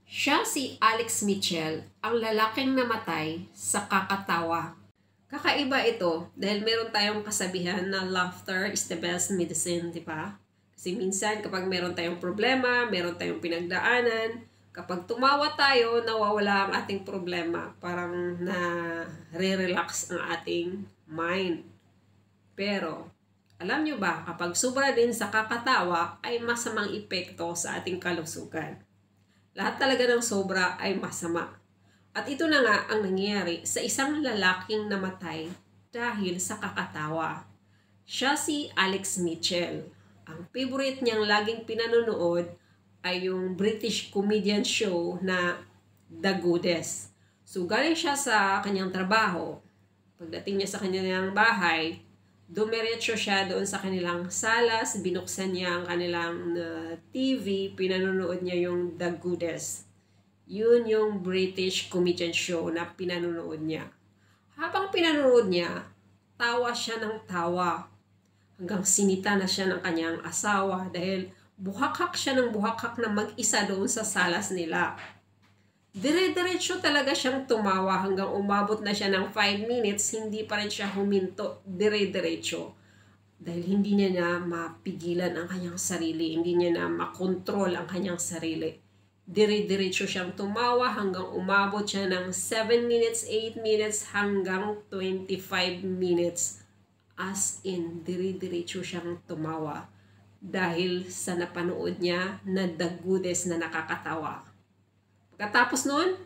Siya si Alex Mitchell, ang lalaking namatay sa kakatawa. Kakaiba ito dahil meron tayong kasabihan na laughter is the best medicine, di ba? Kasi minsan kapag meron tayong problema, meron tayong pinagdaanan, kapag tumawa tayo, nawawala ang ating problema. Parang na-relax ang ating mind. Pero, alam nyo ba, kapag sobra din sa kakatawa, ay masamang epekto sa ating kalusugan. Lahat talaga ng sobra ay masama. At ito na nga ang nangyayari sa isang lalaking namatay dahil sa kakatawa. Siya si Alex Mitchell. Ang favorite niyang laging pinanonood ay yung British comedian show na The Goodest. So galing siya sa kanyang trabaho. Pagdating niya sa kanyang bahay, dumiretso siya doon sa kanilang salas, binuksan niya ang kanilang TV, pinanonood niya yung The Goodest. Yun yung British comedian show na pinanonood niya. Habang pinanonood niya, tawa siya ng tawa. Hanggang sinita na siya ng kanyang asawa dahil buhakak siya ng buhakak na mag-isa doon sa salas nila. Dire-diretso talaga siyang tumawa hanggang umabot na siya ng 5 minutes, hindi pa rin siya huminto, dire-diretso. Dahil hindi niya na mapigilan ang kanyang sarili, hindi niya na makontrol ang kanyang sarili. Dire-diretso siyang tumawa hanggang umabot siya ng 7 minutes, 8 minutes, hanggang 25 minutes. As in, dire-diretso siyang tumawa dahil sa napanood niya na The Goodest na nakakatawa. Pagkatapos noon,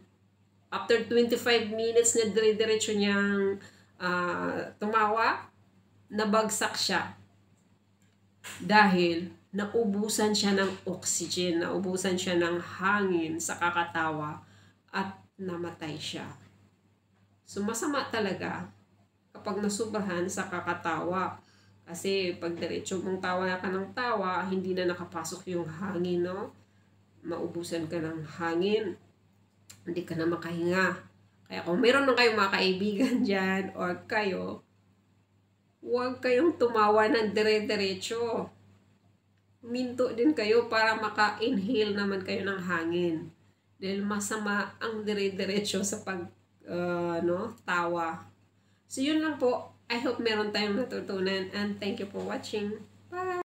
after 25 minutes na dire-diretso niyang tumawa, nabagsak siya. Dahil naubusan siya ng oxygen, naubusan siya ng hangin sa kakatawa at namatay siya. So masama talaga kapag nasubrahan sa kakatawa. Kasi pag diretso mong tawa ka ng tawa, hindi na nakapasok yung hangin, no? Maubusan ka ng hangin, hindi ka na makahinga. Kaya kung meron na kayong mga kaibigan dyan or kayo, huwag kayong tumawa ng dire-diretso. Minto din kayo para maka-inhale naman kayo ng hangin. Dahil masama ang dire-diretso sa tawa. So yun lang po. I hope meron tayong natutunan and thank you for watching. Bye!